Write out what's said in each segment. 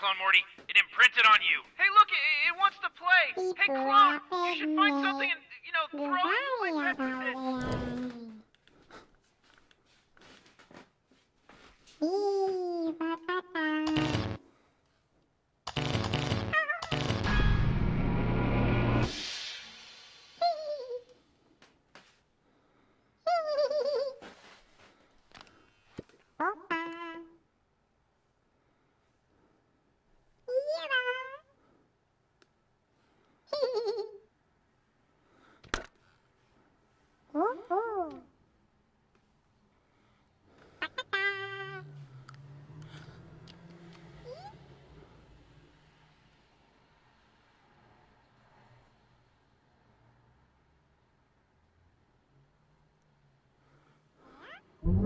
Clone Morty. It imprinted on you. Hey, look, it wants to play. Hey, Clone, you should find something and, throw it and play fetch with it.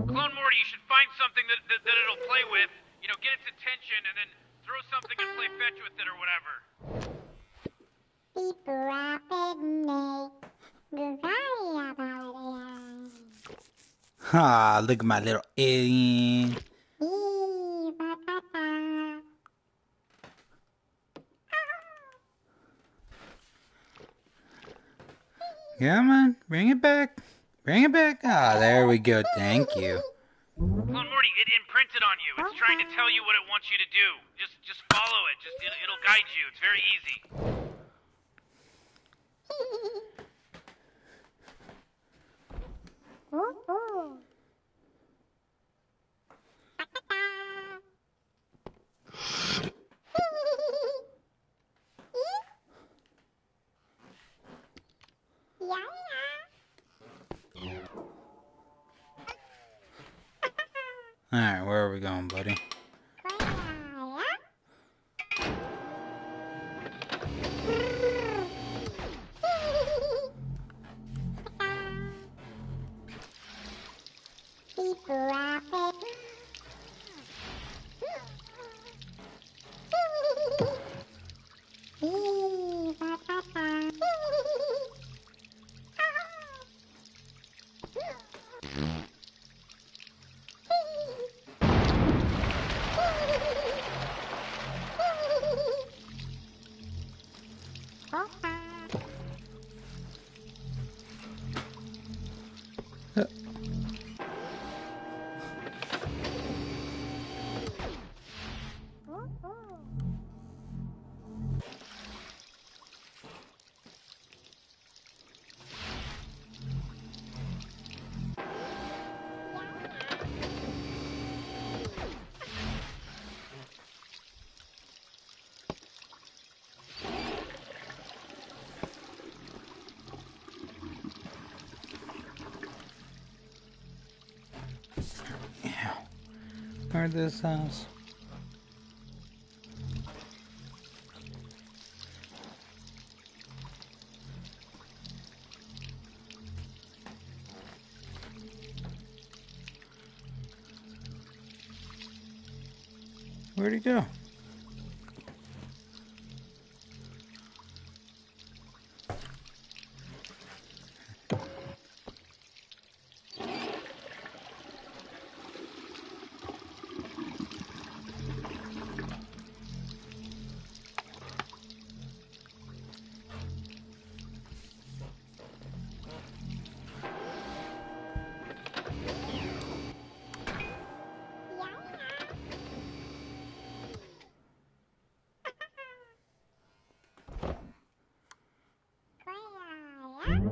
Clone Morty, you should find something that it'll play with, get its attention, and then throw something and play fetch with it or whatever. Ah, look at my little alien. Come on, bring it back. Bring it back. Ah, there we go. Thank you. Clone Morty, it imprinted on you. It's trying to tell you what it wants you to do. Just follow it. It'll guide you. It's very easy. Alright, where are we going, buddy? Where's this house? Where'd he go?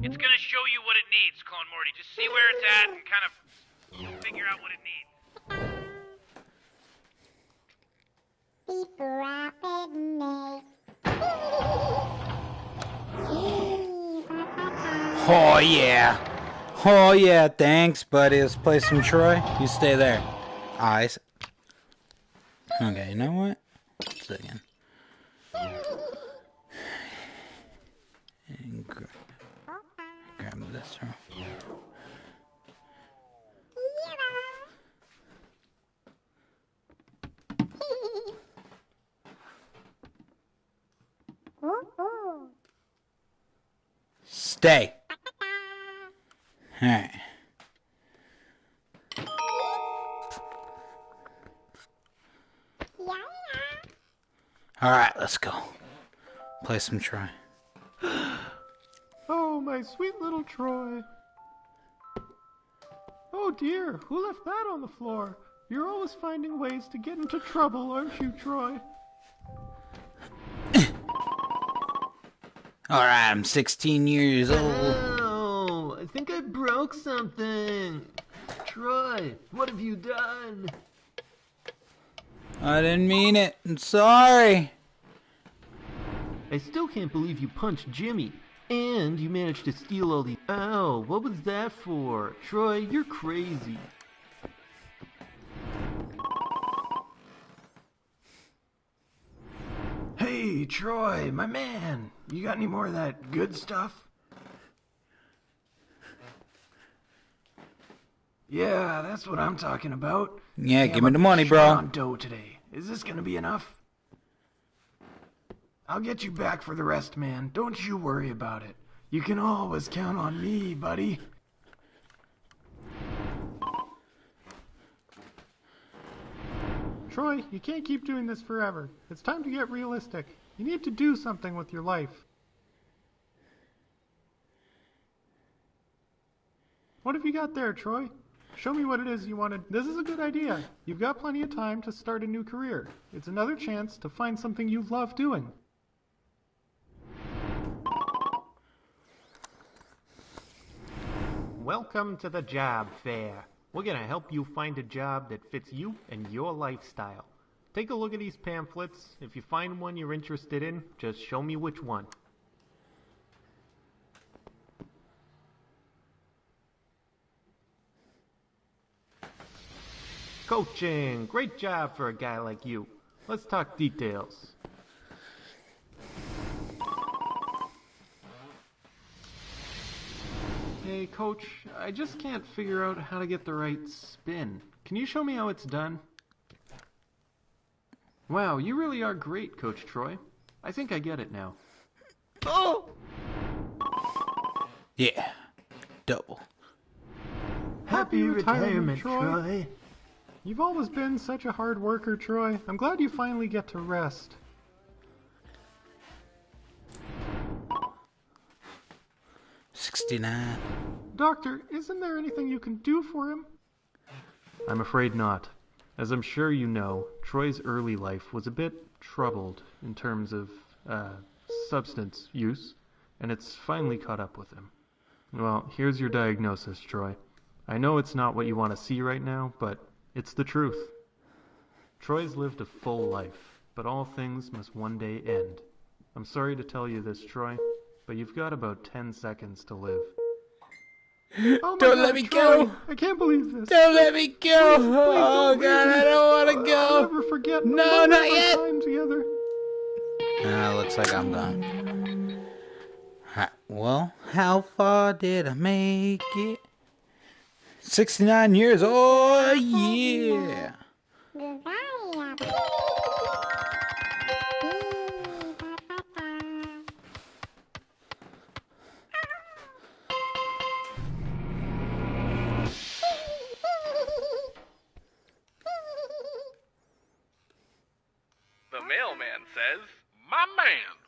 It's gonna show you what it needs, Clone Morty. Just see where it's at and kind of figure out what it needs. Oh yeah. Oh yeah, thanks buddy. Let's play some Troy. You stay there. Eyes. Okay, you know what? Let's do it again. And grab this one. Stay. Alright. Alright, let's go. Play some Troy. Oh, my sweet little Troy. Oh dear, who left that on the floor? You're always finding ways to get into trouble, aren't you, Troy? Alright, I'm 16 years old. Oh, I think I broke something. Troy, what have you done? I didn't mean it. I'm sorry. I still can't believe you punched Jimmy. And you managed to steal all the... Ow, what was that for? Troy, you're crazy. Hey, Troy, my man. You got any more of that good stuff? Yeah, that's what I'm talking about. Yeah, Hey, give me I'm the money, short bro. on dough today. Is this gonna be enough? I'll get you back for the rest, man. Don't you worry about it. You can always count on me, buddy. Troy, you can't keep doing this forever. It's time to get realistic. You need to do something with your life. What have you got there, Troy? Show me what it is you wanted. This is a good idea. You've got plenty of time to start a new career. It's another chance to find something you love doing. Welcome to the job fair. We're going to help you find a job that fits you and your lifestyle. Take a look at these pamphlets. If you find one you're interested in, just show me which one. Coaching! Great job for a guy like you. Let's talk details. Hey, Coach, I just can't figure out how to get the right spin. Can you show me how it's done? Wow, you really are great, Coach Troy. I think I get it now. Oh! Yeah. Double. Happy retirement, Troy. You've always been such a hard worker, Troy. I'm glad you finally get to rest. $69. Doctor, isn't there anything you can do for him? I'm afraid not. As I'm sure you know, Troy's early life was a bit troubled in terms of, substance use, and it's finally caught up with him. Well, here's your diagnosis, Troy. I know it's not what you want to see right now, but it's the truth. Troy's lived a full life, but all things must one day end. I'm sorry to tell you this, Troy, but you've got about 10 seconds to live. Oh Don't let me go! I can't believe this. Don't let me go! Oh don't god, leave me. I don't want to I'll go! never forget No, not yet! time together. Looks like I'm done. Well, how far did I make it? 69 years, oh yeah! The mailman says, "My man."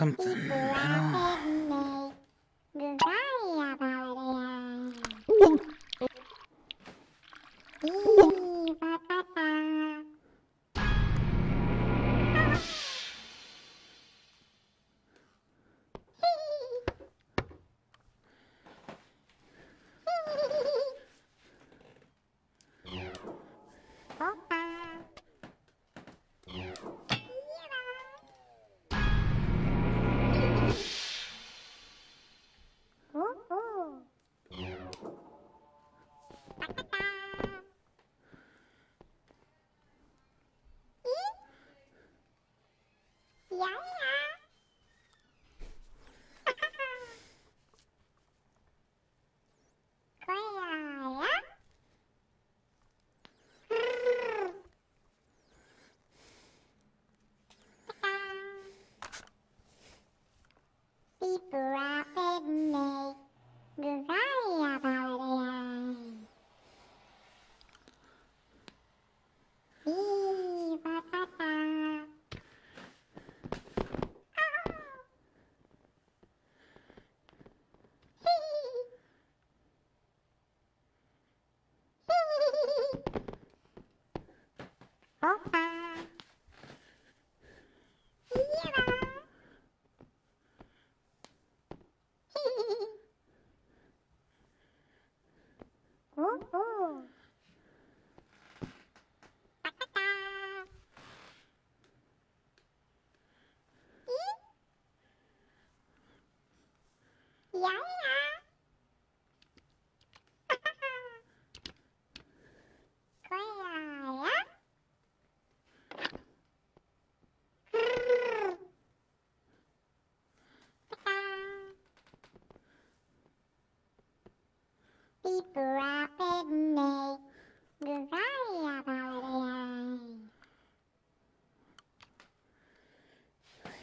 something metal.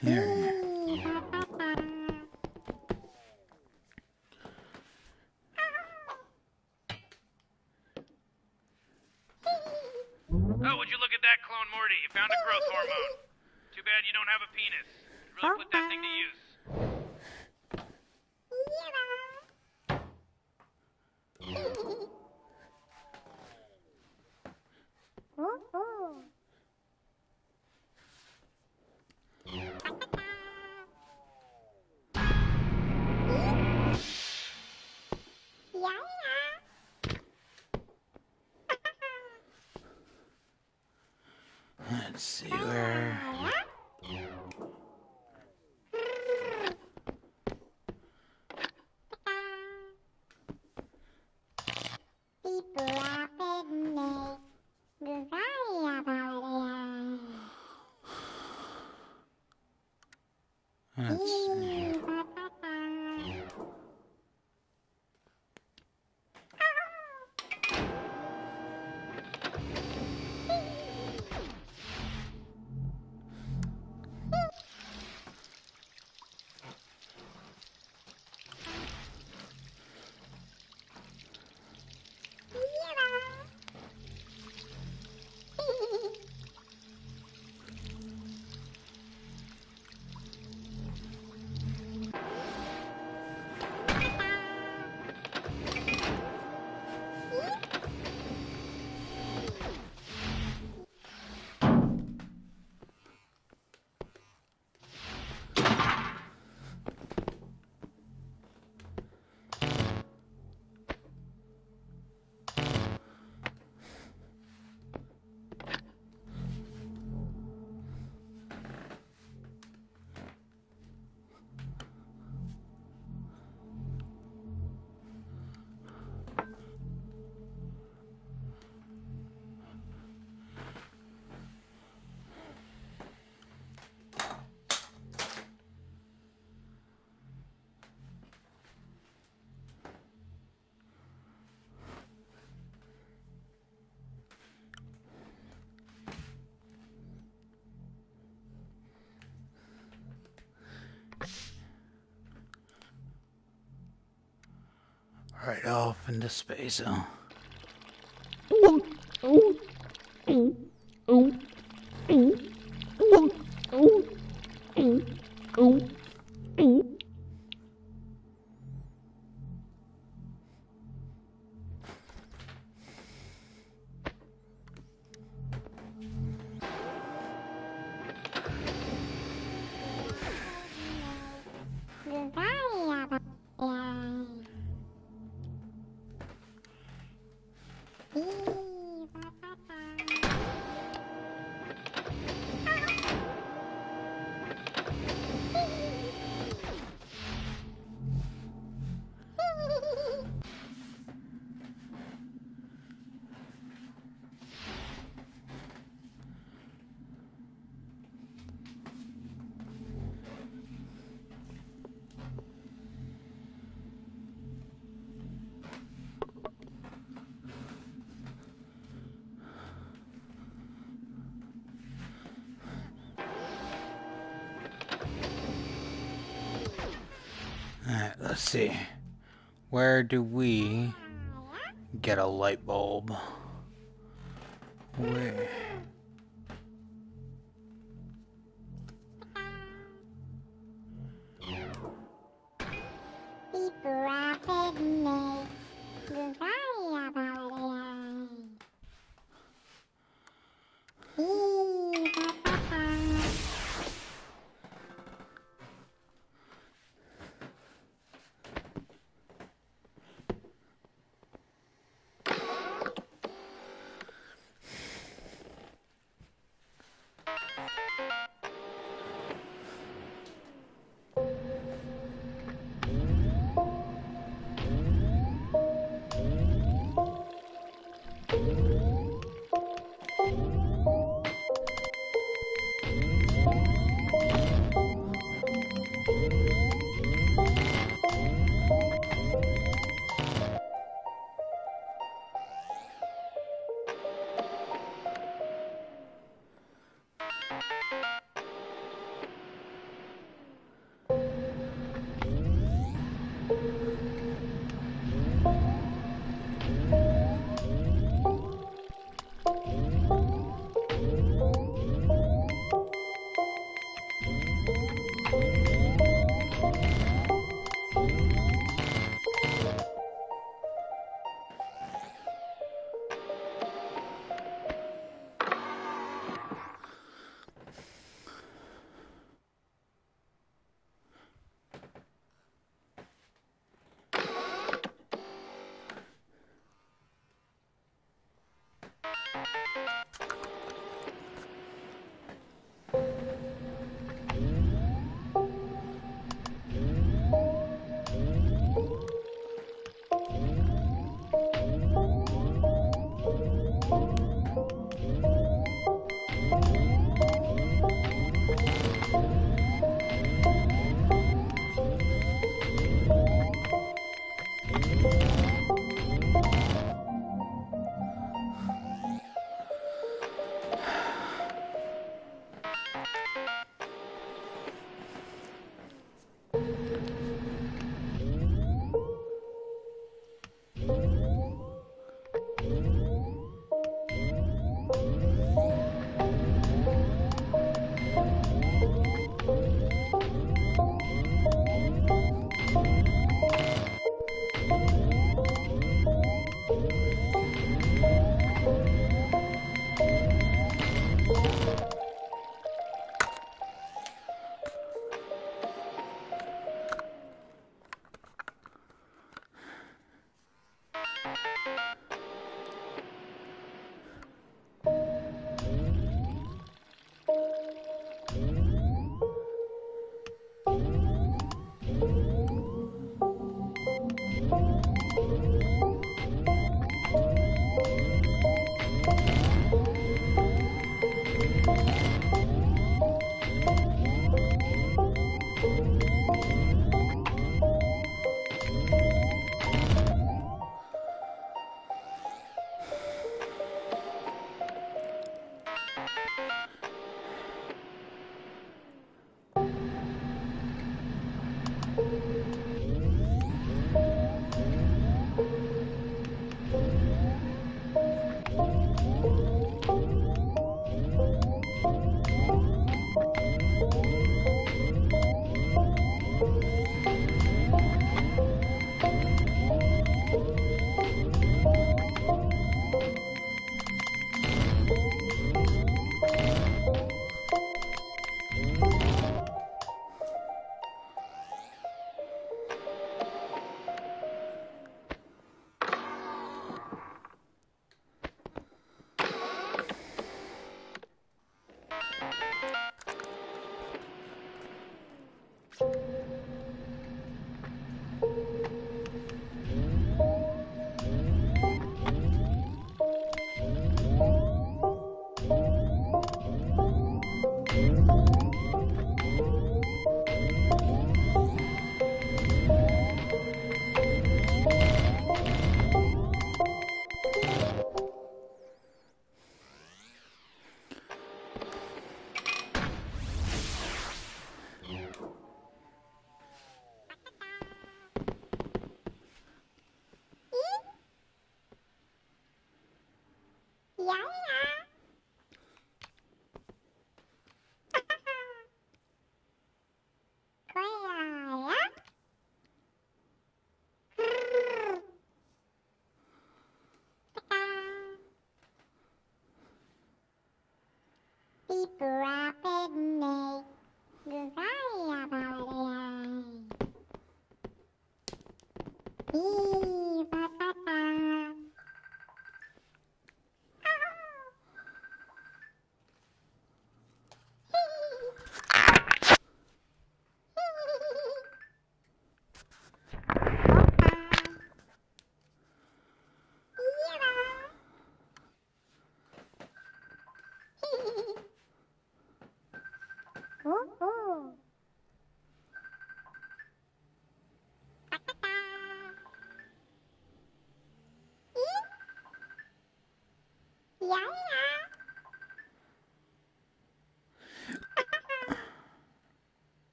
Here. Oh, would you look at that, Clone Morty? You found a growth hormone. Too bad you don't have a penis. You'd really put that thing to use. Let's see where. Let's see. Right off into space, huh? Alright, let's see. Where do we get a light bulb? Where?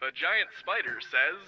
The giant spider says...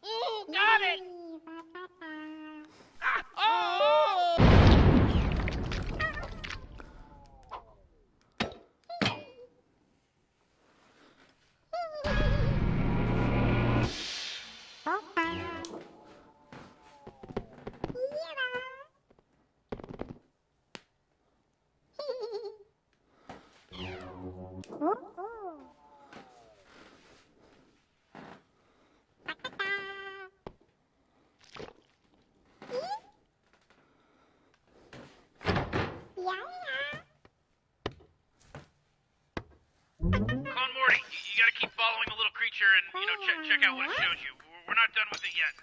Ooh, got it! Oh! Come on, Morty. You gotta keep following the little creature and, check out what it shows you. We're not done with it yet.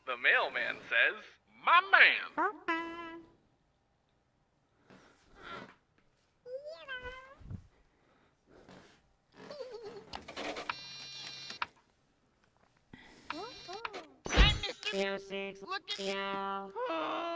The mailman says... My man. Music's Look at you. Oh.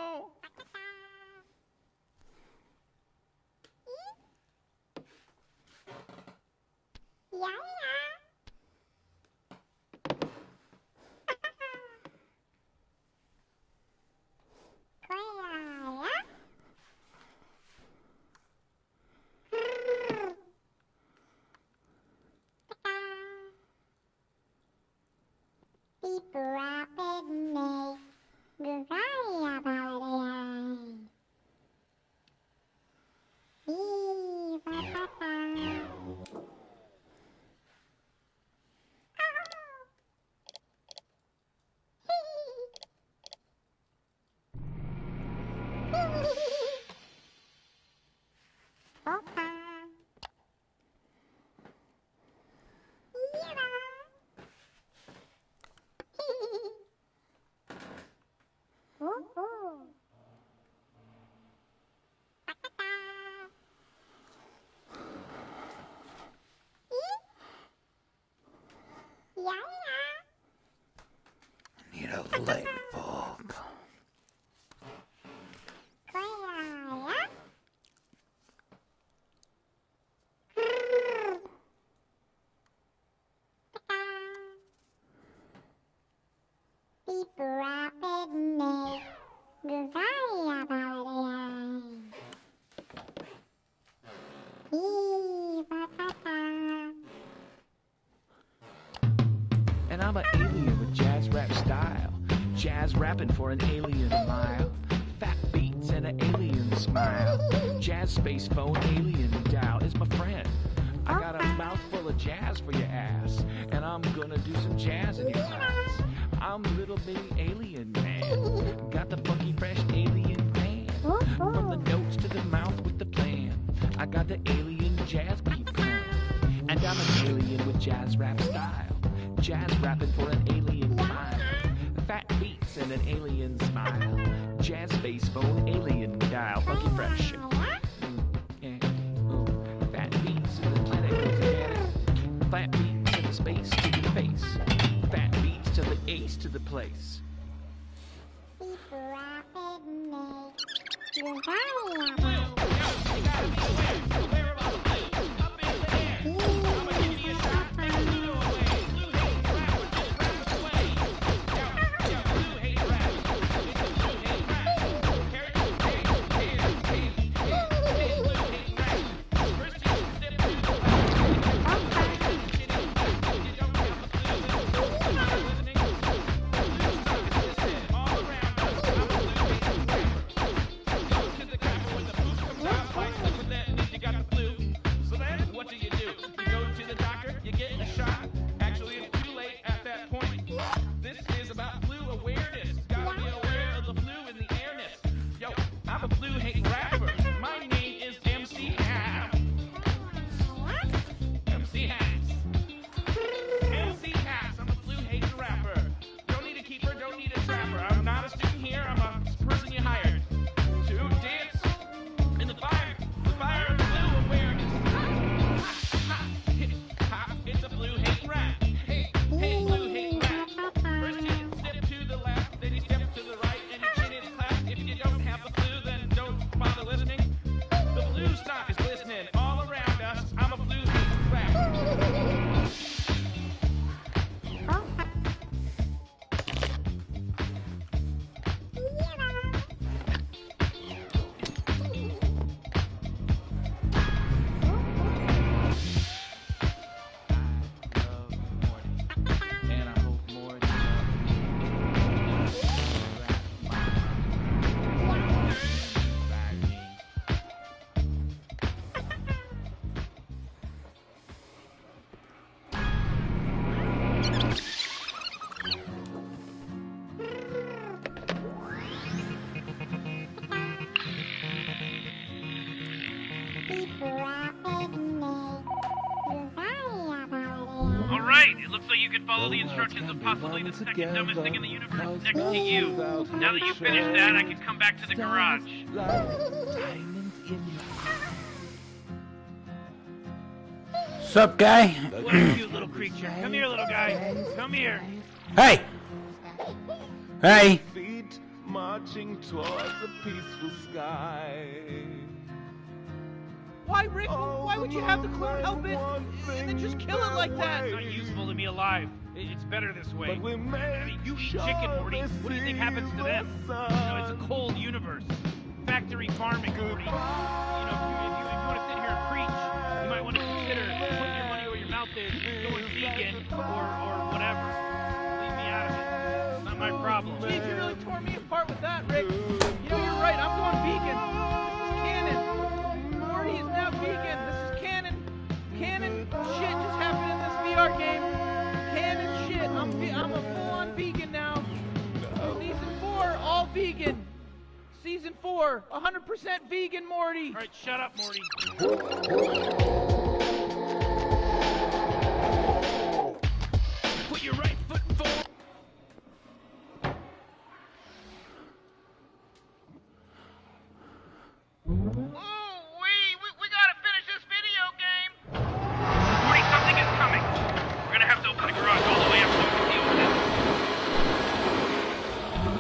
Need a light bulb. And I'm an alien with jazz rap style. Jazz rapping for an alien mile. Fat beats and an alien smile. Jazz space phone alien dial is my friend. I got a mouthful of jazz for your ass. And I'm gonna do some jazz in your class. I'm little bitty alien man. Got the funky fresh alien plan. From the notes to the mouth with the plan. I got the alien jazz beat plan. And I'm an alien with jazz rap style. Jazz rapping for an alien mind. Fat beats and an alien smile. Jazz space phone alien dial. Funky fresh. Fat beats and the planet goes together. Fat beats to the space to the face. Fat beats to the ace to the place. Alright, it looks like you can follow the instructions of possibly the second dumbest thing in the universe next to you. Now that you've finished that, I can come back to the garage. Sup, guy? What a cute little creature. Come here, little guy. Come here. Hey! Hey! Feet marching towards a peaceful sky. Why, Rick? Why would you have the clone help it and then just kill it like that? It's It's not useful to me alive. It's better this way. But we I made mean, you eat chicken, Morty. What do you think happens to them? It's a cold universe. Factory farming, Morty. If you want to sit here and preach, you might want to consider putting your money where your mouth is, going vegan, or whatever. Leave me out of it. It's not my problem. Geez, you really tore me apart with that, Rick. You're right. I'm going vegan. This is canon. Morty is now vegan. This is canon. Canon shit just happened in this VR game. Canon shit. I'm a full-on vegan now. Season 4, all vegan. Season 4, 100% vegan Morty. All right, shut up, Morty. Put your right foot forward. We gotta finish this video game. Morty, something is coming. We're gonna have to open the garage all the way up so we can deal with it.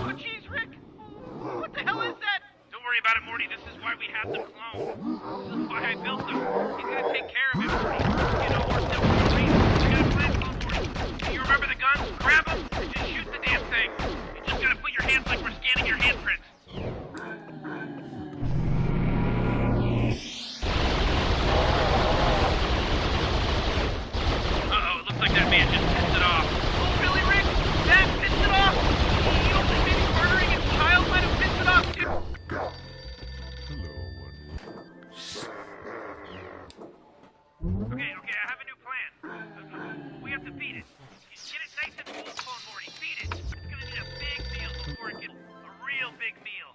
Oh, jeez, Rick. What the hell is that? Don't worry about it, Morty. This is why we have the clone. This is why I built them. He's gonna take care of it, Morty. You know, we're still waiting. We got a plan, clone Morty. You remember the guns? Grab them and just shoot the damn thing. You just gotta put your hands like we're scanning your handprints. Like that man just pissed it off. Oh, really, Rick? That pissed it off? You don't think maybe murdering his child might have pissed it off, too? Okay, I have a new plan. We have to beat it. Get it nice and full, Clone Morty. Beat it. It's gonna need a big meal before it gets a real big meal.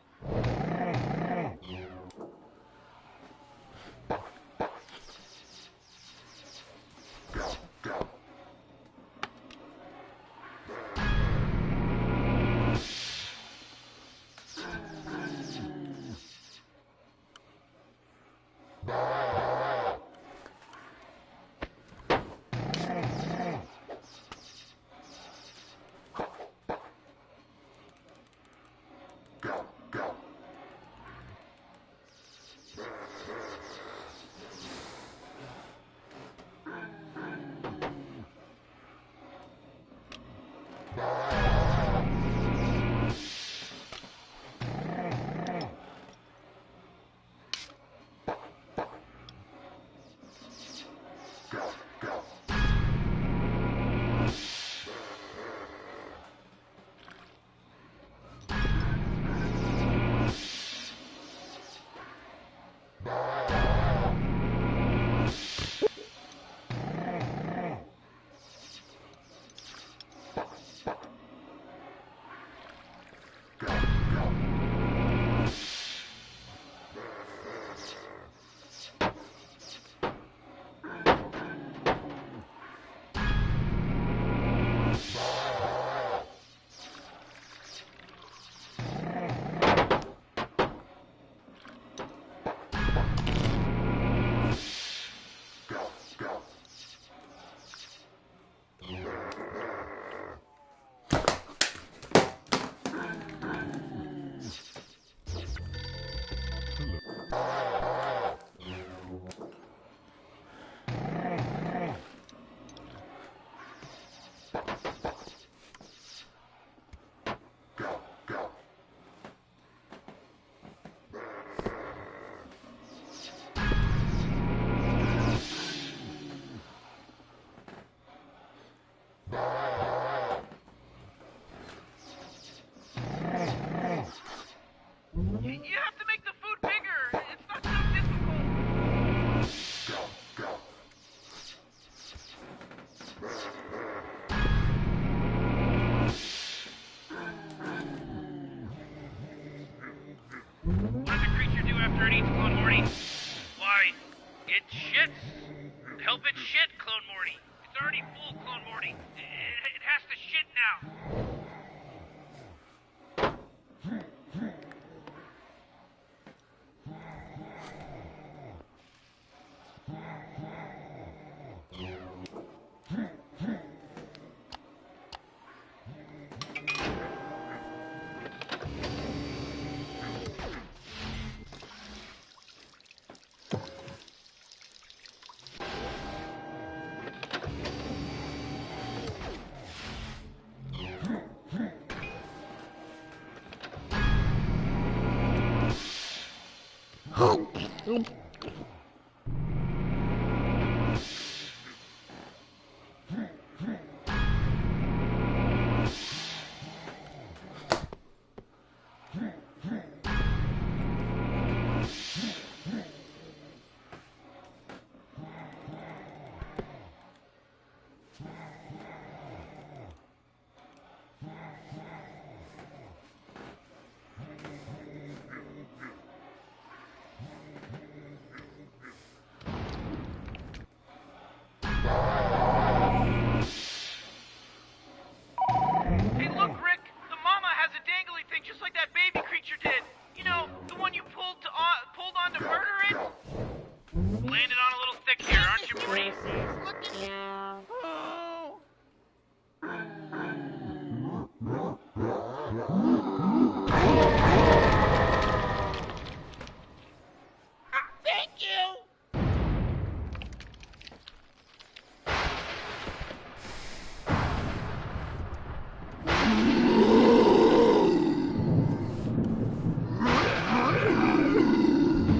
after it eats Clone Morty? Why, it shits. Help it shit, Clone Morty. It's already full, Clone Morty. It has to shit now. Hey, look, Rick! The mama has a dangly thing just like that baby creature did. You know, the one you pulled on to murder it? Landed on a little thick here, aren't you, Morty? Look at you! Oh. Thank you!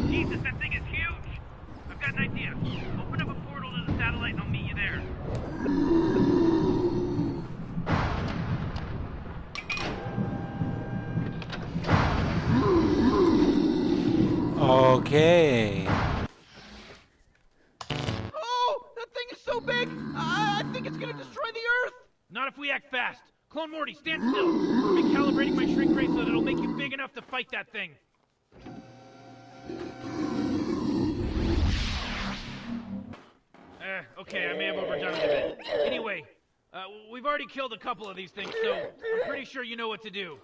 Jesus, that thing is huge! I've got an idea. Open up a portal to the satellite and I'll meet you there. Okay. Oh! That thing is so big! I think it's gonna destroy the Earth! Not if we act fast. Clone Morty, stand still. I'm recalibrating my shrink ray so that it'll make you big enough to fight that thing. Okay, I may have overdone it a bit. Anyway, we've already killed a couple of these things, so I'm pretty sure you know what to do.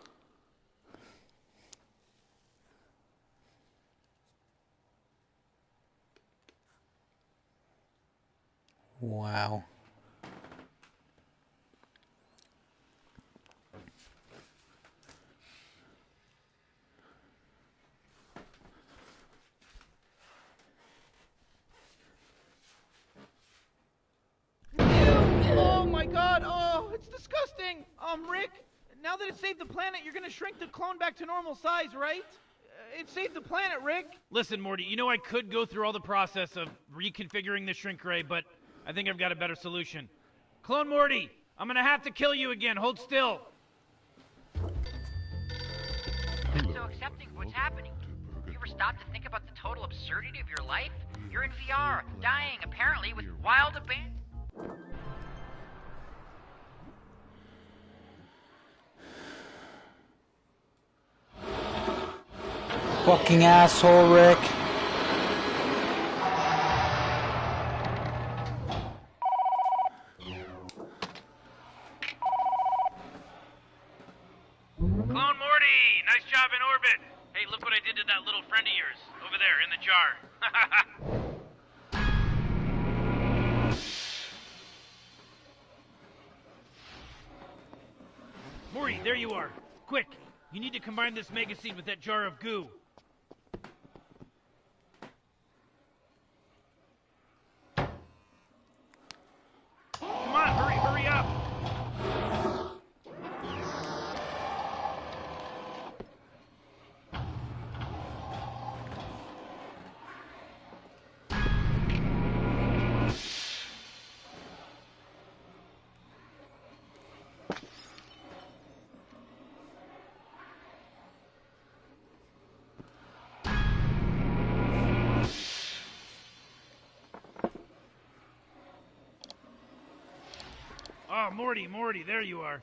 Wow. Oh my god, oh, it's disgusting! Rick, now that it saved the planet, you're gonna shrink the clone back to normal size, right? It saved the planet, Rick! Listen, Morty, you know I could go through all the process of reconfiguring the shrink ray, but I think I've got a better solution. Clone Morty, I'm gonna have to kill you again, hold still! I'm so accepting of what's happening. You ever stop to think about the total absurdity of your life? You're in VR, dying, apparently, with wild abandon. Fucking asshole, Rick. Clone Morty, nice job in orbit. Hey, look what I did to that little friend of yours, over there in the jar. Morty, there you are. Quick, you need to combine this mega seed with that jar of goo. Come on, hurry up. Oh, Morty, there you are.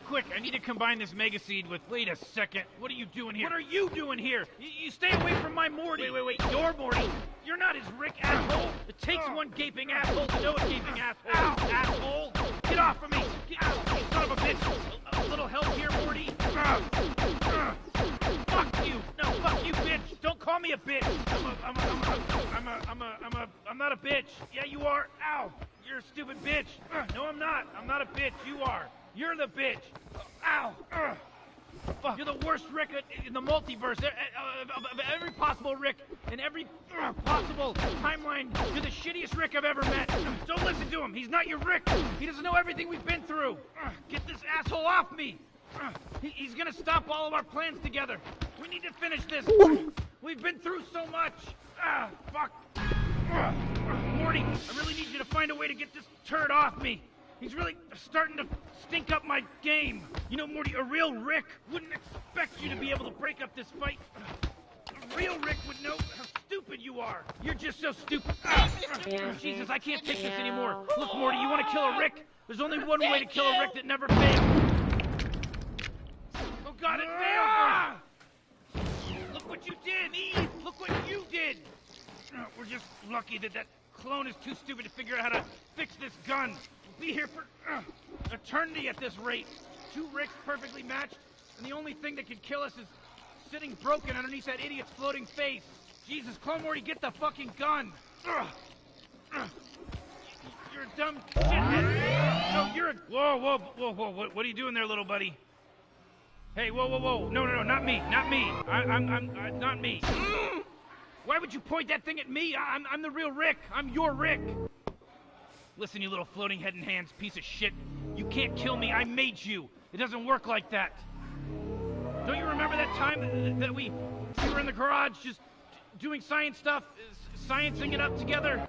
Quick, I need to combine this mega seed with... Wait a second. What are you doing here? What are you doing here? You stay away from my Morty. Wait. You're Morty. You're not his Rick, asshole. It takes one gaping asshole to know a gaping asshole. Asshole. Get off of me. Son of a bitch. A little help here, Morty. Fuck you. No, fuck you, bitch. Don't call me a bitch. I'm not a bitch. Yeah, you are. Ow. You're a stupid bitch. No, I'm not. I'm not a bitch. You are. You're the bitch. Ow. Fuck. You're the worst Rick in the multiverse. Every possible Rick in every possible timeline. You're the shittiest Rick I've ever met. Don't listen to him. He's not your Rick. He doesn't know everything we've been through. Get this asshole off me. He's gonna stop all of our plans together. We need to finish this. We've been through so much. Ah, fuck. Morty, I really need you to find a way to get this turd off me. He's really starting to stink up my game. You know, Morty, a real Rick wouldn't expect you to be able to break up this fight. A real Rick would know how stupid you are. You're just so stupid. Jesus, I can't take this anymore. Look, Morty, you want to kill a Rick? There's only one way to kill a Rick that never fails. Oh, God, it failed. Look what you did, Eve. Look what you did. We're just lucky that clone is too stupid to figure out how to fix this gun. We'll be here for eternity at this rate. 2 Ricks perfectly matched, and the only thing that can kill us is sitting broken underneath that idiot's floating face. Jesus, Clone Morty, get the fucking gun. You're a dumb shithead. No, you're a... Whoa. What are you doing there, little buddy? Hey, whoa. No, not me. I'm not me. Why would you point that thing at me? I'm the real Rick. I'm your Rick. Listen, you little floating head and hands piece of shit. You can't kill me. I made you. It doesn't work like that. Don't you remember that time that we were in the garage just doing science stuff, sciencing it up together?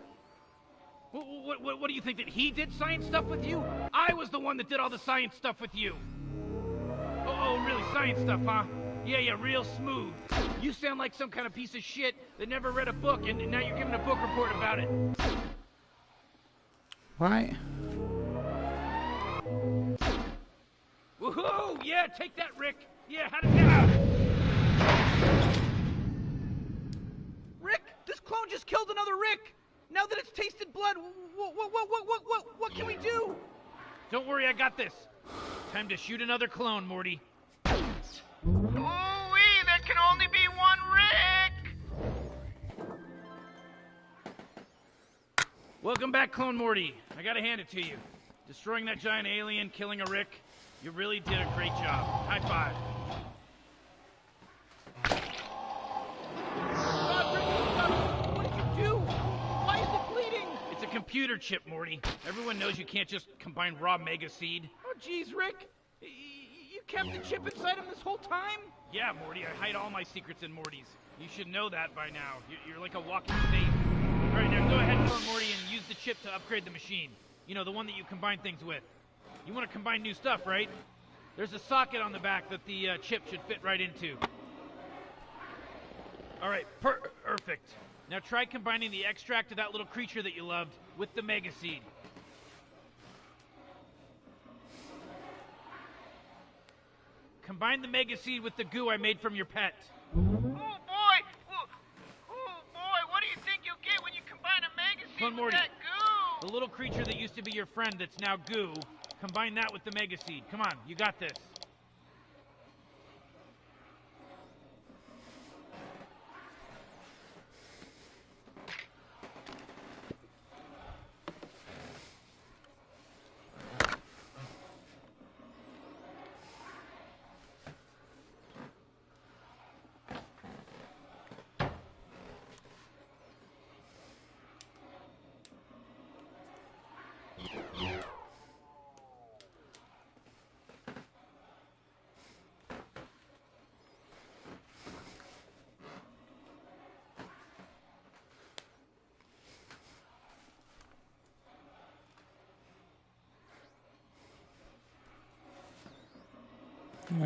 What do you think, that he did science stuff with you? I was the one that did all the science stuff with you. Oh, really? Science stuff, huh? Yeah, real smooth. You sound like some kind of piece of shit that never read a book, and now you're giving a book report about it. Right. Woohoo! Yeah, take that, Rick. Yeah, how did that... Rick, this clone just killed another Rick. Now that it's tasted blood, what can we do? Don't worry, I got this. Time to shoot another clone, Morty. Ooh-wee, there can only be one Rick! Welcome back, Clone Morty. I gotta hand it to you. Destroying that giant alien, killing a Rick, you really did a great job. High five. What did you do? Why is it bleeding? It's a computer chip, Morty. Everyone knows you can't just combine raw mega seed. Oh, geez, Rick. You kept the chip inside him this whole time? Yeah, Morty, I hide all my secrets in Morty's. You should know that by now. You're like a walking safe. All right, now go ahead, Clone Morty, and use the chip to upgrade the machine. You know, the one that you combine things with. You want to combine new stuff, right? There's a socket on the back that the chip should fit right into. All right, perfect. Now try combining the extract of that little creature that you loved with the mega seed. Combine the mega seed with the goo I made from your pet. Oh boy, what do you think you'll get when you combine a mega seed with that goo? The little creature that used to be your friend that's now goo, combine that with the mega seed. Come on, you got this.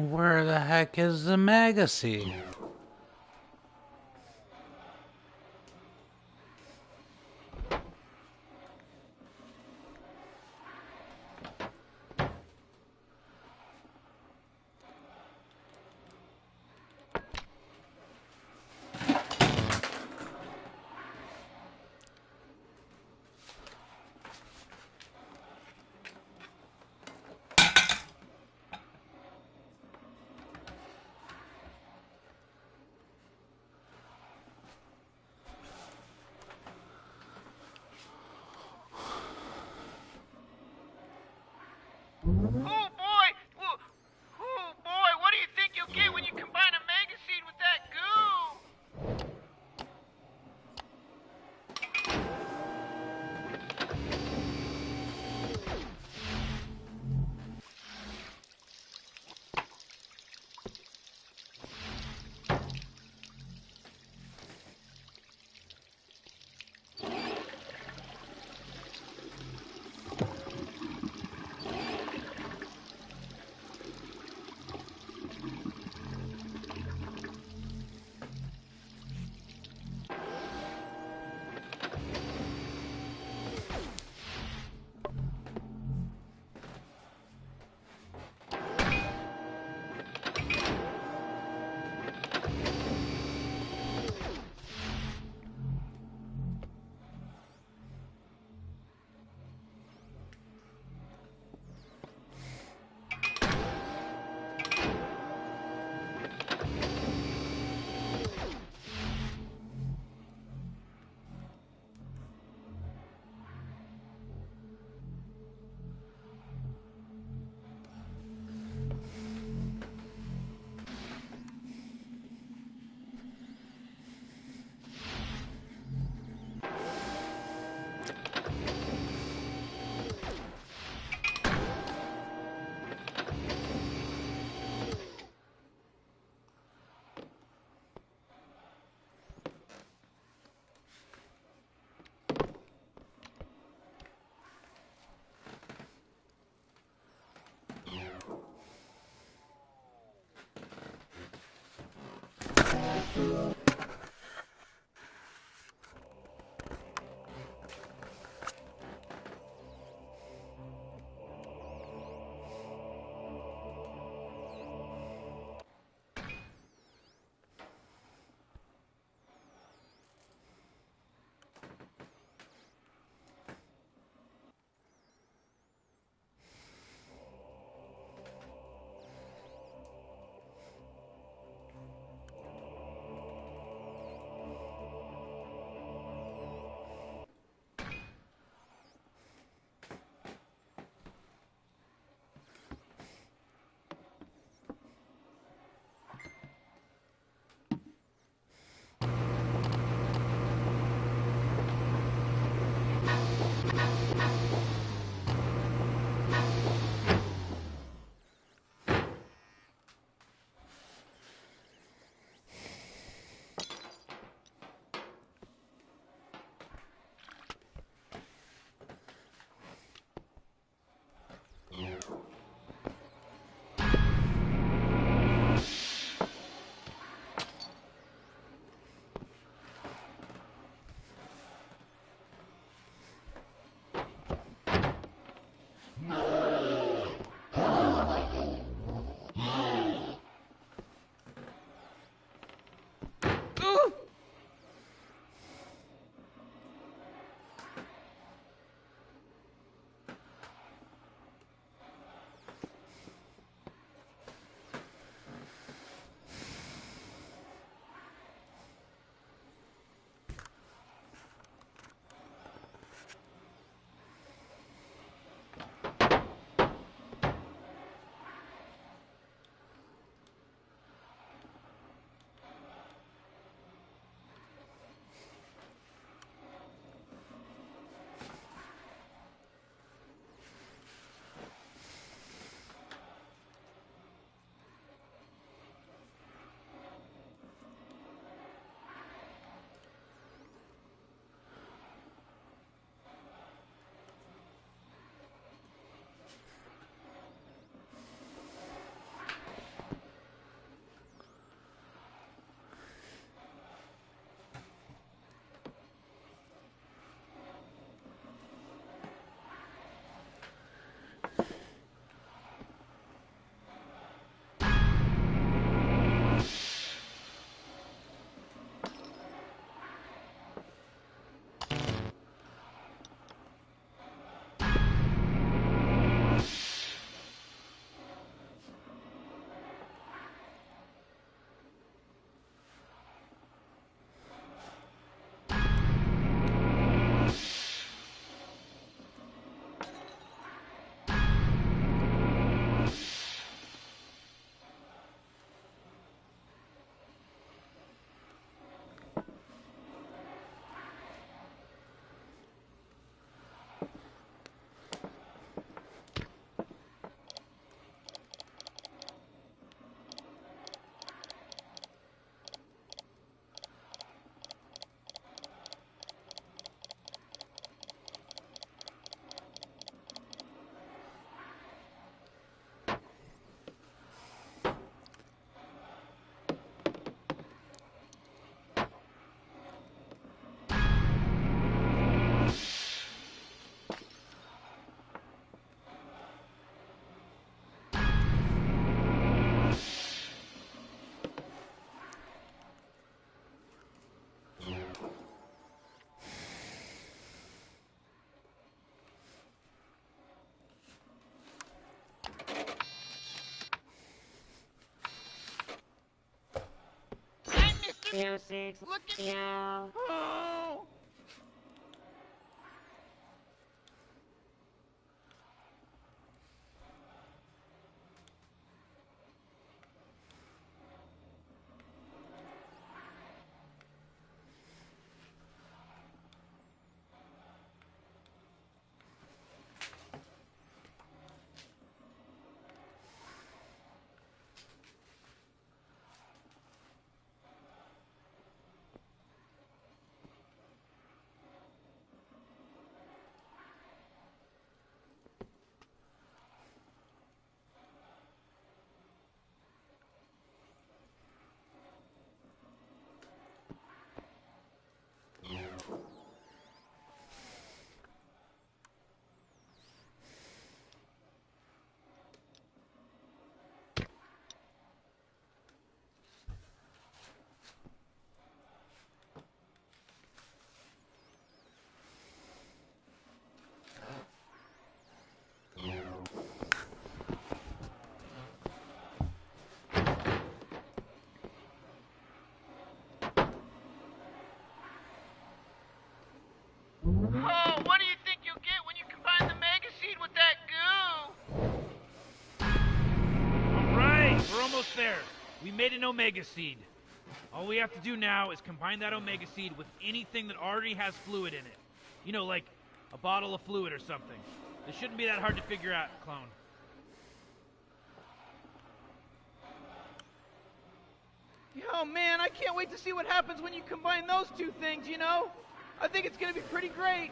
Where the heck is the magazine? Oh boy, what do you think you'll get when you combine a mega seed with that goo? Look at you. Oh. Oh, what do you think you'll get when you combine the Mega Seed with that goo? Alright, we're almost there. We made an Omega Seed. All we have to do now is combine that Omega Seed with anything that already has fluid in it. You know, like a bottle of fluid or something. This shouldn't be that hard to figure out, Clone. Oh man, I can't wait to see what happens when you combine those two things, you know? I think it's gonna be pretty great.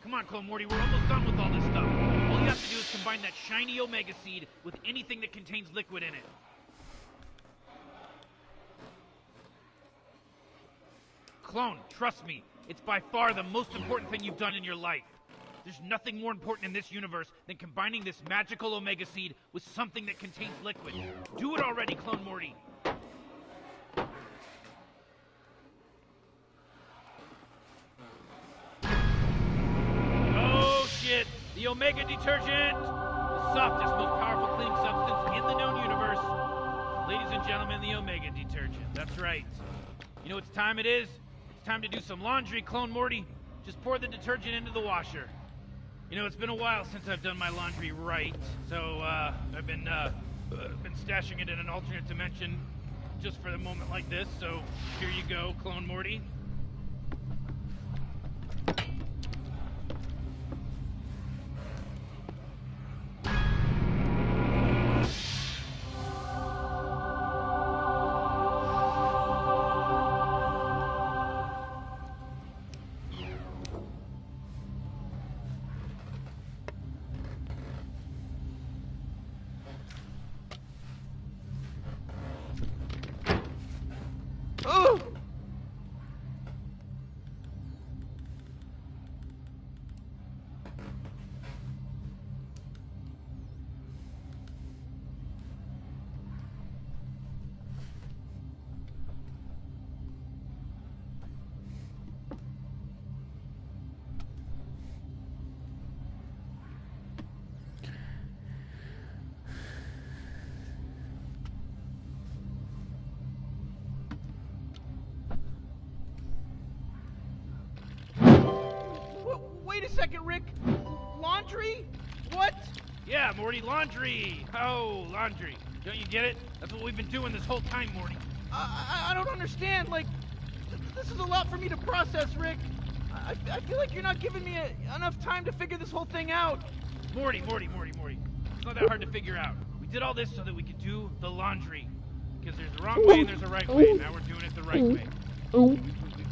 Come on, Clone Morty, we're almost done with all this stuff. All you have to do is combine that shiny Omega Seed with anything that contains liquid in it. Clone, trust me, it's by far the most important thing you've done in your life. There's nothing more important in this universe than combining this magical Omega Seed with something that contains liquid. Do it already, Clone Morty. Oh shit! The Omega Detergent! The softest, most powerful cleaning substance in the known universe. Ladies and gentlemen, the Omega Detergent. That's right. You know what time it is? It's time to do some laundry, Clone Morty. Just pour the detergent into the washer. You know, it's been a while since I've done my laundry right, so I've been stashing it in an alternate dimension just for a moment like this, so here you go, Clone Morty. Oh! Wait a second, Rick. Laundry? What? Yeah, Morty, laundry! Oh, laundry. Don't you get it? That's what we've been doing this whole time, Morty. I don't understand. Like, this is a lot for me to process, Rick. I feel like you're not giving me enough time to figure this whole thing out. Morty. It's not that hard to figure out. We did all this so that we could do the laundry. Because there's a wrong way and there's a right way. Now we're doing it the right way.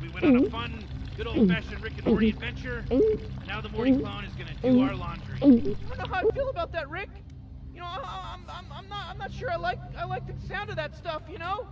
We went on a fun, good old-fashioned Rick and Morty adventure. And now the Morty clone is gonna do our laundry. I don't know how I feel about that, Rick. You know, I'm not sure I like the sound of that stuff. You know,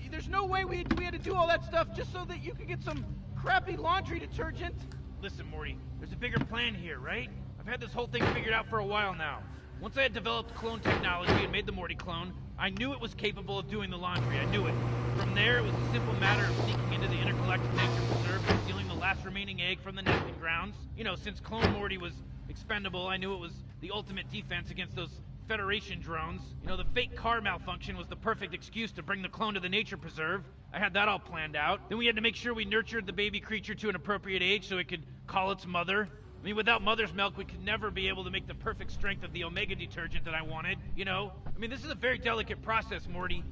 there's no way we had to do all that stuff just so that you could get some crappy laundry detergent. Listen, Morty, there's a bigger plan here, right? I've had this whole thing figured out for a while now. Once I had developed clone technology and made the Morty clone, I knew it was capable of doing the laundry. I knew it. From there, it was a simple matter of sneaking into the intergalactic nature preserve and stealing the last remaining egg from the nesting grounds. You know, since clone Morty was expendable, I knew it was the ultimate defense against those Federation drones. You know, the fake car malfunction was the perfect excuse to bring the clone to the nature preserve. I had that all planned out. Then we had to make sure we nurtured the baby creature to an appropriate age so it could call its mother. I mean, without mother's milk, we could never be able to make the perfect strength of the Omega detergent that I wanted, you know? I mean, this is a very delicate process, Morty.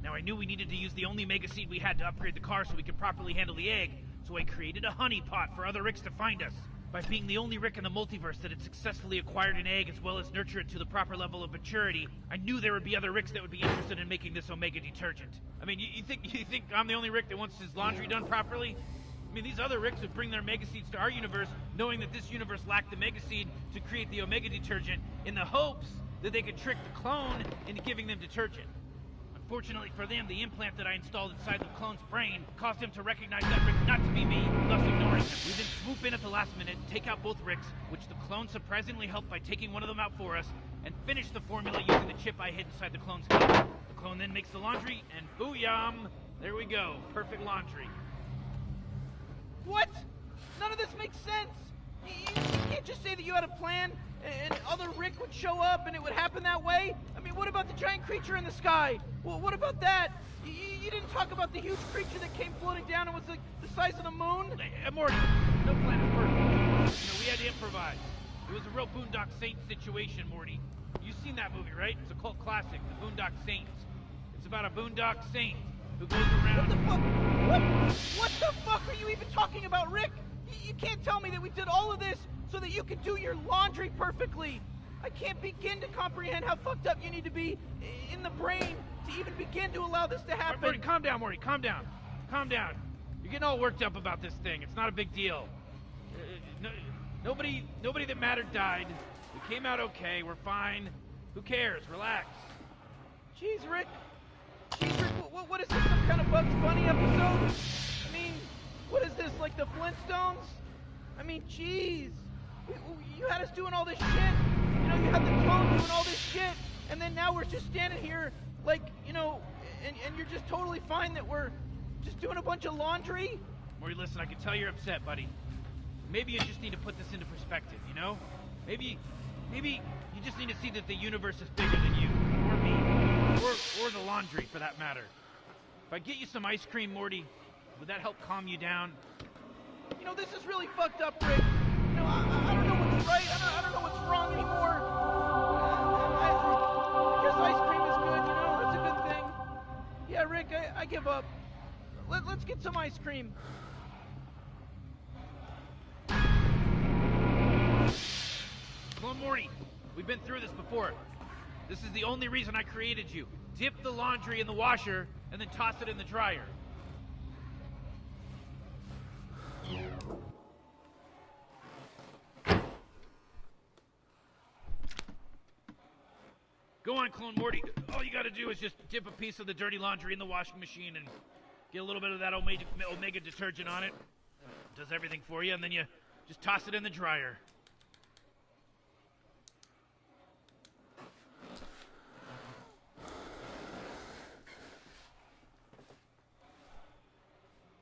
Now, I knew we needed to use the only Mega Seed we had to upgrade the car so we could properly handle the egg, so I created a honey pot for other Ricks to find us. By being the only Rick in the multiverse that had successfully acquired an egg as well as nurture it to the proper level of maturity, I knew there would be other Ricks that would be interested in making this Omega detergent. I mean, you think I'm the only Rick that wants his laundry done properly? I mean, these other Ricks would bring their Mega Seeds to our universe, knowing that this universe lacked the Mega Seed to create the Omega detergent, in the hopes that they could trick the clone into giving them detergent. Unfortunately for them, the implant that I installed inside the clone's brain caused him to recognize that Rick not to be me, thus ignoring him. We then swoop in at the last minute, take out both Ricks, which the clone surprisingly helped by taking one of them out for us, and finish the formula using the chip I hid inside the clone's head. The clone then makes the laundry, and booyah! There we go, perfect laundry. What? None of this makes sense. You can't just say that you had a plan and other Rick would show up and it would happen that way. I mean, what about the giant creature in the sky? Well, what about that? You didn't talk about the huge creature that came floating down and was like the size of the moon? Morty, no plan is perfect. You know, we had to improvise. It was a real Boondock Saints situation, Morty. You've seen that movie, right? It's a cult classic, The Boondock Saints. It's about a Boondock Saint who goes around... What the fuck? What the fuck are you even talking about, Rick? You can't tell me that we did all of this so that you could do your laundry perfectly. I can't begin to comprehend how fucked up you need to be in the brain to even begin to allow this to happen. Morty, calm down, Morty. Calm down. Calm down. You're getting all worked up about this thing. It's not a big deal. Nobody that mattered died. We came out okay. We're fine. Who cares? Relax. Jeez, Rick. What is this, some kind of Bugs Bunny episode? I mean, what is this, like the Flintstones? I mean, jeez. You had us doing all this shit. You know, you had the clone doing all this shit. And then now we're just standing here, like, you know, and you're just totally fine that we're just doing a bunch of laundry? Morty, listen, I can tell you're upset, buddy. Maybe you just need to put this into perspective, you know? Maybe you just need to see that the universe is bigger than you, or me, or the laundry, for that matter. If I get you some ice cream, Morty, would that help calm you down? You know, this is really fucked up, Rick. You know, I don't know what's right. I don't know what's wrong anymore. I guess ice cream is good, you know? It's a good thing. Yeah, Rick, I give up. Let's get some ice cream. Come on, Morty. We've been through this before. This is the only reason I created you. Dip the laundry in the washer, and then toss it in the dryer. Go on, Clone Morty. All you gotta do is just dip a piece of the dirty laundry in the washing machine and get a little bit of that Omega detergent on it. Does everything for you, and then you just toss it in the dryer.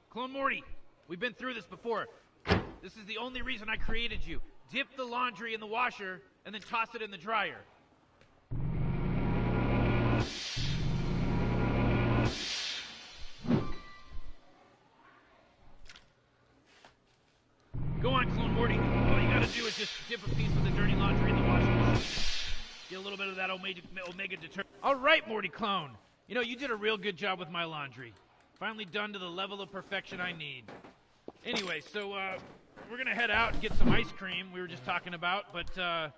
Clone Morty, we've been through this before. This is the only reason I created you. Dip the laundry in the washer, and then toss it in the dryer. Go on, Clone Morty. All you gotta do is just dip a piece of the dirty laundry in the washing machine. Get a little bit of that Omega detergent. All right, Morty Clone. You know, you did a real good job with my laundry. Finally done to the level of perfection I need. Anyway, so, we're gonna head out and get some ice cream we were just talking about, but,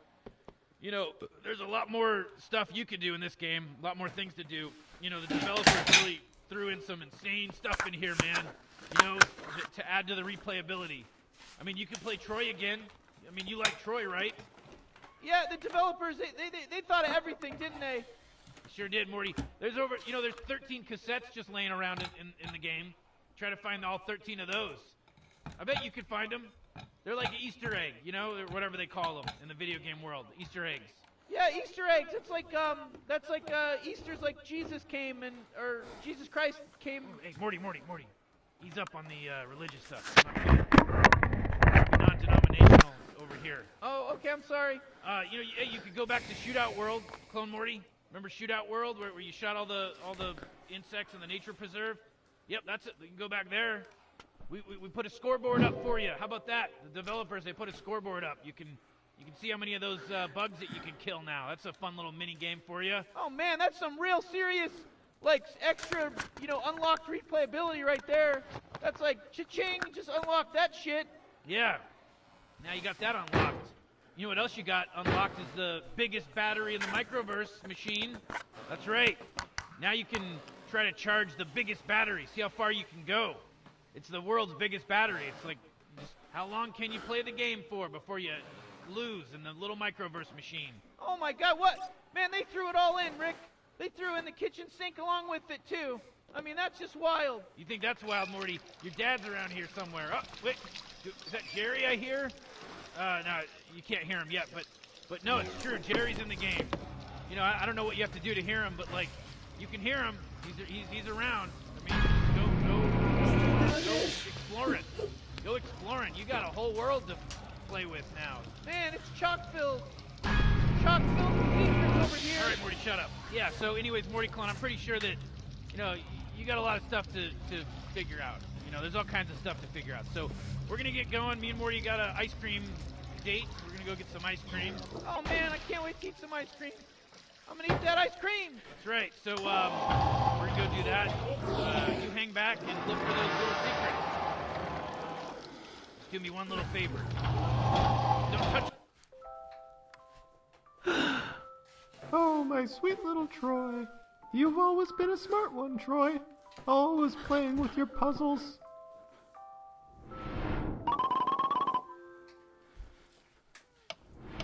you know, there's a lot more stuff you could do in this game, a lot more things to do. You know, the developers really threw in some insane stuff in here, man, you know, to add to the replayability. I mean, you can play Troy again. I mean, you like Troy, right? Yeah, the developers, they thought of everything, didn't they? Sure did, Morty. There's 13 cassettes just laying around in the game. Try to find all 13 of those. I bet you could find them. They're like an Easter egg, you know, or whatever they call them in the video game world. Easter eggs. Yeah, Easter eggs. It's like, that's like, Easter's like Jesus came or Jesus Christ came. Hey, Morty. Ease up on the religious stuff. Non-denominational over here. Oh, okay, I'm sorry. You could go back to Shootout World, Clone Morty. Remember Shootout World, where you shot all the insects in the nature preserve? Yep, that's it. You can go back there. We put a scoreboard up for you. How about that? The developers, they put a scoreboard up. You can see how many of those bugs that you can kill now. That's a fun little mini game for you. Oh man, that's some real serious, like, extra, unlocked replayability right there. That's like, cha-ching, just unlock that shit. Yeah. Now you got that unlocked. You know what else you got unlocked is the biggest battery in the microverse machine. That's right. Now you can try to charge the biggest battery. See how far you can go. It's the world's biggest battery. It's like, just how long can you play the game for before you lose in the little microverse machine? Oh my god, what? Man, they threw it all in, Rick. They threw in the kitchen sink along with it, too. I mean, that's just wild. You think that's wild, Morty? Your dad's around here somewhere. Oh, wait. Is that Jerry I hear? No, you can't hear him yet, but no, it's true. Jerry's in the game. I don't know what you have to do to hear him, but, like, you can hear him. He's around. I mean, go exploring. Go exploring. You got a whole world to play with now. Man, it's chock-filled. Chock-filled with secrets over here. All right, Morty, shut up. Yeah, so anyways, Morty Clone, I'm pretty sure that, you got a lot of stuff to figure out. There's all kinds of stuff to figure out. So we're going to get going. Me and Morty got an ice cream date. We're going to go get some ice cream. Oh, man, I can't wait to eat some ice cream. I'm going to eat that ice cream. That's right. So we're going to go do that. You hang back and look for those little secrets. Just do me one little favor. Don't touch. Oh, my sweet little Troy. You've always been a smart one, Troy. Always playing with your puzzles.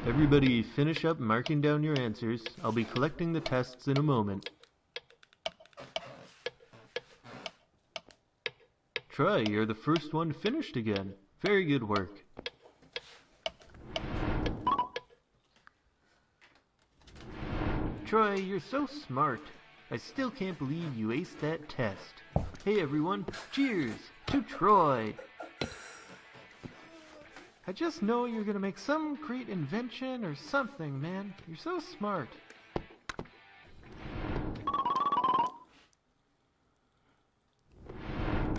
Everybody finish up marking down your answers. I'll be collecting the tests in a moment. Troy, you're the first one finished again. Very good work. Troy, you're so smart. I still can't believe you aced that test. Hey everyone, cheers to Troy! I just know you're gonna make some great invention or something, man. You're so smart.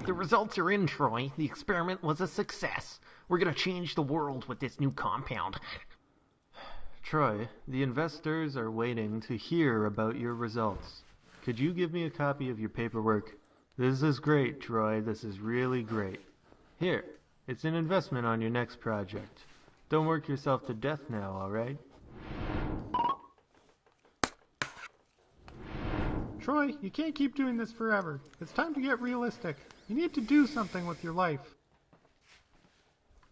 The results are in, Troy. The experiment was a success. We're gonna change the world with this new compound. Troy, the investors are waiting to hear about your results. Could you give me a copy of your paperwork? This is great, Troy. This is really great. Here, it's an investment on your next project. Don't work yourself to death now, alright? Troy, you can't keep doing this forever. It's time to get realistic. You need to do something with your life.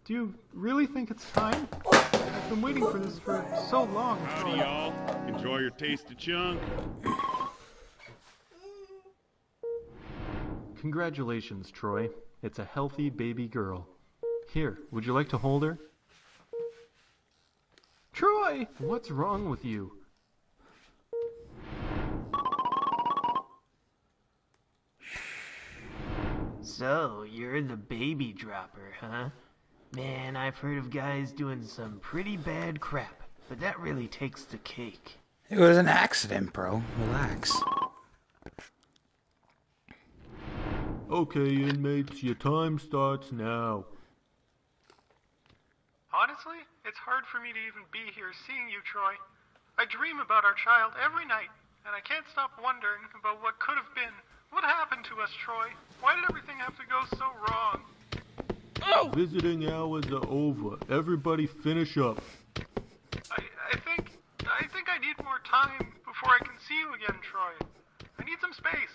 Do you really think it's time? I've been waiting for this for so long. Howdy, y'all. Enjoy your tasty chunk. Congratulations, Troy. It's a healthy baby girl. Here, would you like to hold her? Troy! What's wrong with you? So, you're the baby dropper, huh? Man, I've heard of guys doing some pretty bad crap, but that really takes the cake. It was an accident, bro. Relax. Okay, inmates, your time starts now. Honestly, it's hard for me to even be here seeing you, Troy. I dream about our child every night, and I can't stop wondering about what could have been. What happened to us, Troy? Why did everything have to go so wrong? Oh! Visiting hours are over. Everybody finish up. I think I need more time before I can see you again, Troy. I need some space.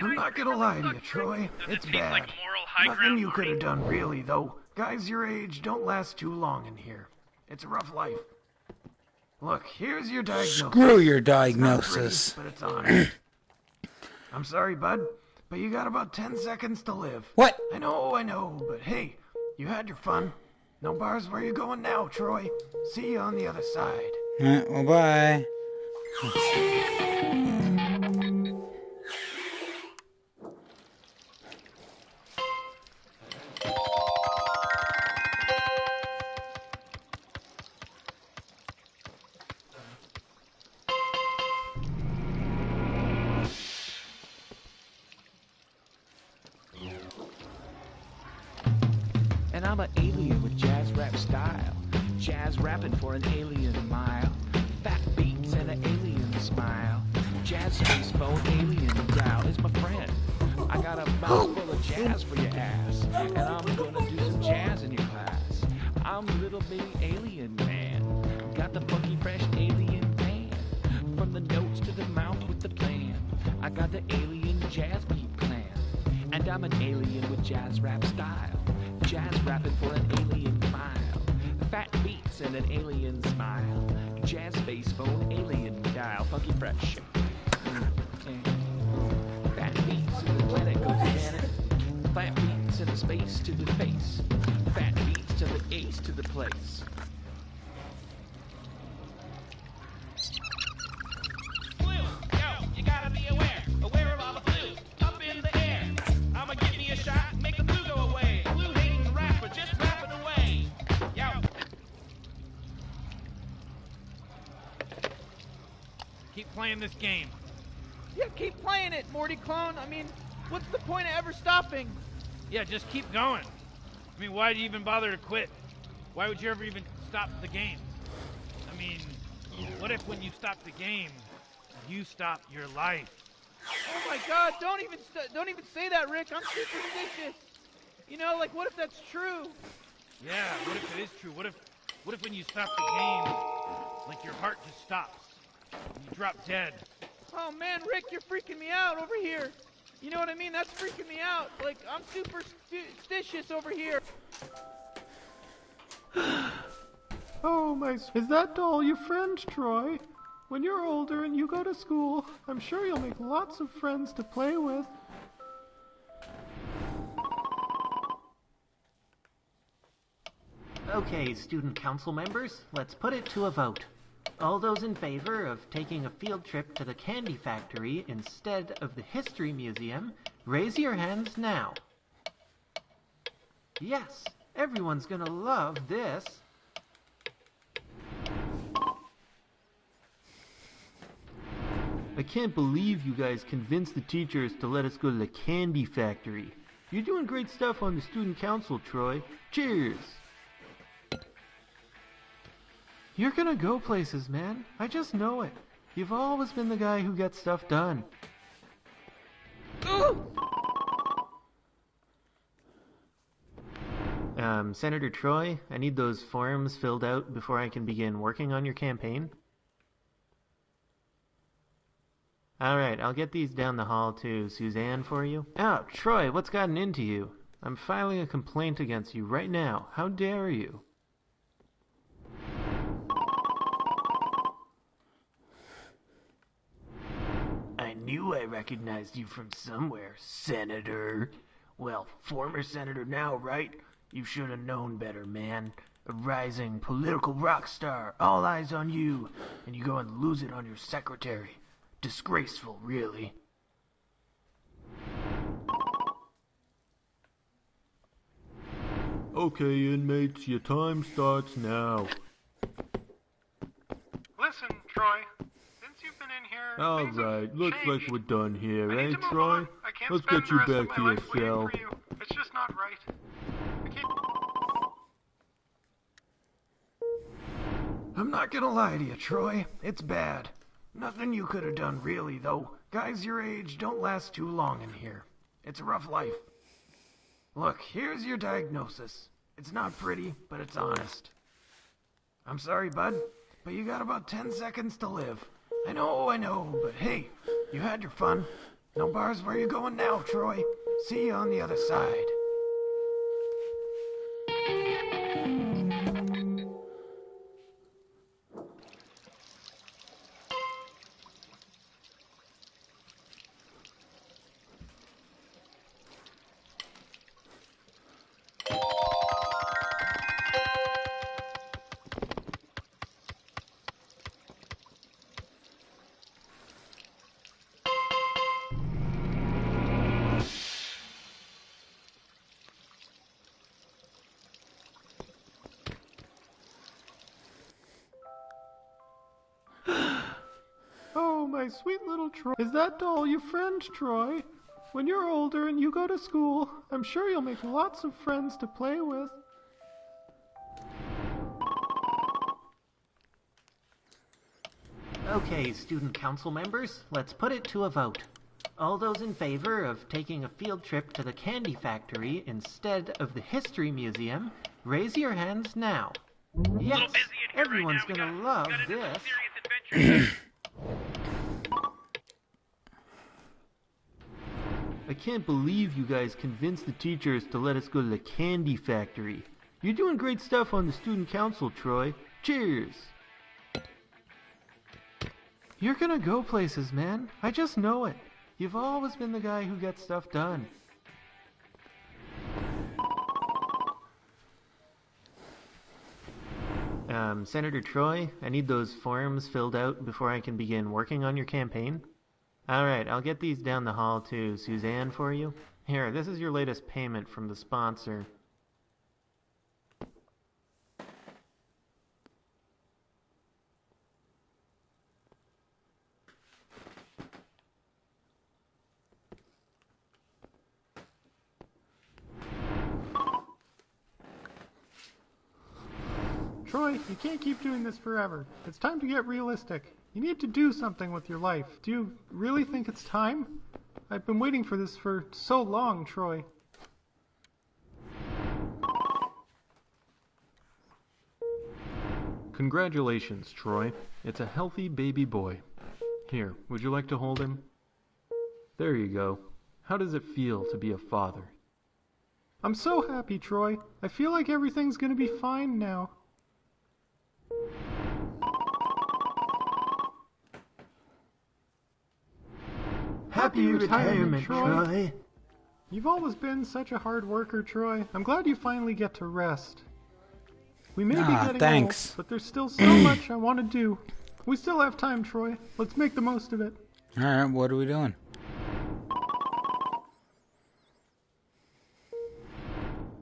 I'm not gonna lie to you, Troy. It's bad. Nothing you could have done, really, though. Guys your age don't last too long in here. It's a rough life. Look, here's your diagnosis. Screw your It's not diagnosis. pretty, but it's honest. I'm sorry, bud, but you got about 10 seconds to live. What? I know, but hey, you had your fun. No bars where you going now, Troy. See you on the other side. Well, bye. I'm an alien with jazz rap style. Jazz rapping for an alien mile. Fat beats and an alien smile. Jazz space phone alien dial is my friend. I got a mouth full of jazz for your ass. And I'm gonna do some jazz in your class. I'm little bitty alien man. Got the funky fresh alien pan. From the notes to the mouth with the plan. I got the alien jazz beat plan. And I'm an alien with jazz rap style. Jazz rapping for an alien mile. Fat beats and an alien smile. Jazz space phone alien dial. Funky fresh. Fat beats and the planet goes banana. Fat beats and the space to the face. Fat beats to the ace to the place. Flu, yo, you gotta be aware of all the flu up in the air. I'ma give me a shot, make the flu go away. Flu hating the rapper, just rap it away. Yo. Keep playing this game. Yeah, keep playing it, Morty clone. I mean, what's the point of ever stopping? Yeah, just keep going. I mean, why do you even bother to quit? Why would you ever even stop the game? I mean, what if when you stop the game, you stop your life? Oh my God! Don't even say that, Rick. I'm superstitious. You know, like, what if that's true? Yeah, what if it is true? What if when you stop the game, like your heart just stops? You drop dead. Oh man, Rick, you're freaking me out over here. You know what I mean? That's freaking me out. Like, I'm superstitious over here. Oh, is that doll your friend, Troy? When you're older and you go to school, I'm sure you'll make lots of friends to play with. Okay, student council members, let's put it to a vote. All those in favor of taking a field trip to the candy factory instead of the history museum, raise your hands now. Yes, everyone's gonna love this. I can't believe you guys convinced the teachers to let us go to the candy factory. You're doing great stuff on the student council, Troy. Cheers! You're gonna go places, man. I just know it. You've always been the guy who gets stuff done. Senator Troy, I need those forms filled out before I can begin working on your campaign. Alright, I'll get these down the hall to Suzanne for you. Oh, Troy, what's gotten into you? I'm filing a complaint against you right now. How dare you? I knew I recognized you from somewhere, Senator. Well, former senator now, right? You should have known better, man. A rising political rock star, all eyes on you, and you go and lose it on your secretary. Disgraceful, really. Okay, inmates, your time starts now. Listen, Troy. Since you've been in here, Alright, looks like we're done here, I eh, need to move Troy? on. I can't Let's spend get the you rest of back to my your life waiting cell. for you. It's just not right. I can't... I'm not gonna lie to you, Troy. It's bad. Nothing you could have done, really, though. Guys your age don't last too long in here. It's a rough life. Look, here's your diagnosis. It's not pretty, but it's honest. I'm sorry, bud, but you got about 10 seconds to live. I know, but hey, you had your fun. No bars where you going now, Troy. See you on the other side. Oh, my sweet little Troy. Is that doll your friend, Troy? When you're older and you go to school, I'm sure you'll make lots of friends to play with. Okay, student council members, let's put it to a vote. All those in favor of taking a field trip to the candy factory instead of the history museum, raise your hands now. Yes, everyone's gonna love this. I can't believe you guys convinced the teachers to let us go to the candy factory. You're doing great stuff on the student council, Troy. Cheers! You're gonna go places, man. I just know it. You've always been the guy who gets stuff done. Senator Troy, I need those forms filled out before I can begin working on your campaign. Alright, I'll get these down the hall to Suzanne for you. Here, this is your latest payment from the sponsor. Troy, you can't keep doing this forever. It's time to get realistic. You need to do something with your life. Do you really think it's time? I've been waiting for this for so long, Troy. Congratulations, Troy. It's a healthy baby boy. Here, would you like to hold him? There you go. How does it feel to be a father? I'm so happy, Troy. I feel like everything's gonna be fine now. Happy retirement, Troy. You've always been such a hard worker, Troy. I'm glad you finally get to rest. We may be getting old, but there's still so much I want to do. We still have time, Troy. Let's make the most of it. Alright, what are we doing?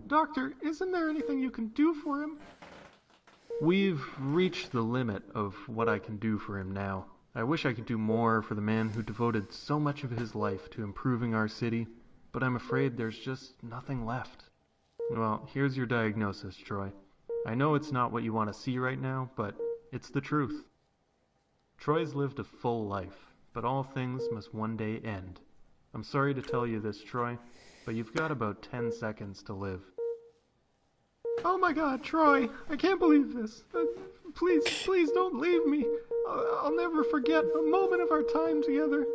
Doctor, isn't there anything you can do for him? We've reached the limit of what I can do for him now. I wish I could do more for the man who devoted so much of his life to improving our city, but I'm afraid there's just nothing left. Well, here's your diagnosis, Troy. I know it's not what you want to see right now, but it's the truth. Troy's lived a full life, but all things must one day end. I'm sorry to tell you this, Troy, but you've got about 10 seconds to live. Oh my God, Troy, I can't believe this. Please don't leave me. I'll never forget a moment of our time together.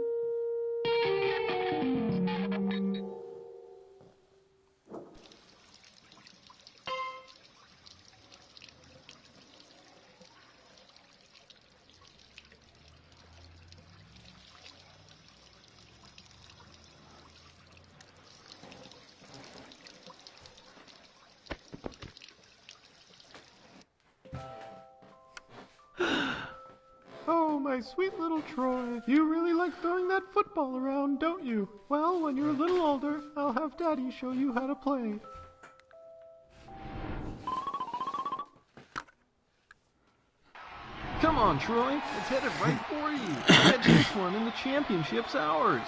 Oh, my sweet little Troy. You really like throwing that football around, don't you? Well, when you're a little older, I'll have Daddy show you how to play. Come on, Troy. It's headed right for you. Catch this one and the championship's ours.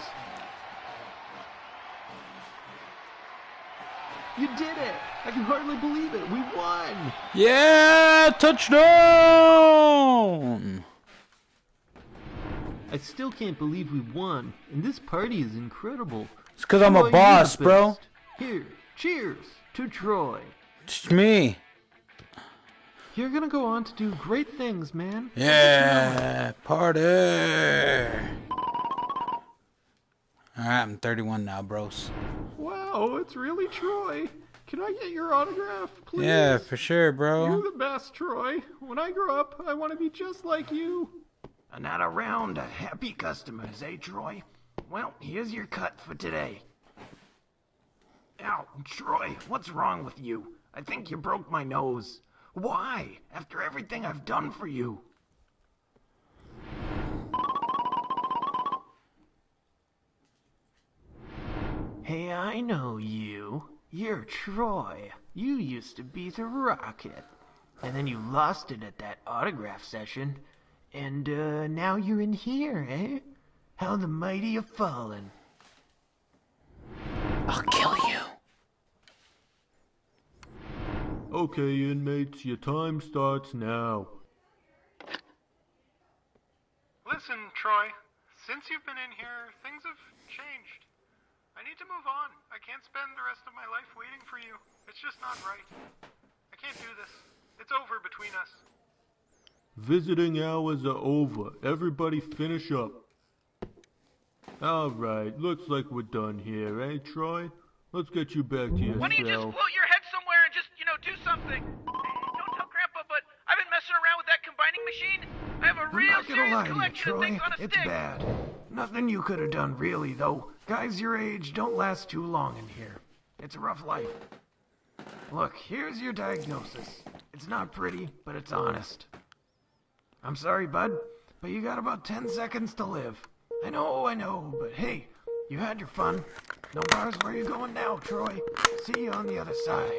You did it! I can hardly believe it. We won! Yeah! Touchdown! I still can't believe we won, and this party is incredible. It's because I'm a boss, bro. Here, cheers to Troy. It's me. You're gonna go on to do great things, man. Yeah, party. Alright, I'm 31 now, bros. Wow, it's really Troy. Can I get your autograph, please? Yeah, for sure, bro. You're the best, Troy. When I grow up, I want to be just like you. Another round of happy customers, eh, Troy? Well, here's your cut for today. Ow, Troy, what's wrong with you? I think you broke my nose. Why? After everything I've done for you. Hey, I know you. You're Troy. You used to be the Rocket. And then you lost it at that autograph session. And, now you're in here, eh? How the mighty have fallen. I'll kill you. Okay, inmates, your time starts now. Troy. Since you've been in here, things have changed. I need to move on. I can't spend the rest of my life waiting for you. It's just not right. I can't do this. It's over between us. Visiting hours are over. Everybody finish up. Alright, looks like we're done here, eh, Troy? Let's get you back to your Why don't you just float your head somewhere and just, do something? Don't tell Grandpa, but I've been messing around with that combining machine. I have a I'm real not gonna serious lie to you, collection of Troy. things on a It's stick. bad. Nothing you could have done, really, though. Guys your age don't last too long in here. It's a rough life. Look, here's your diagnosis. It's not pretty, but it's honest. I'm sorry, bud, but you got about 10 seconds to live. I know, but hey, you had your fun. No bars where you going now, Troy. See you on the other side.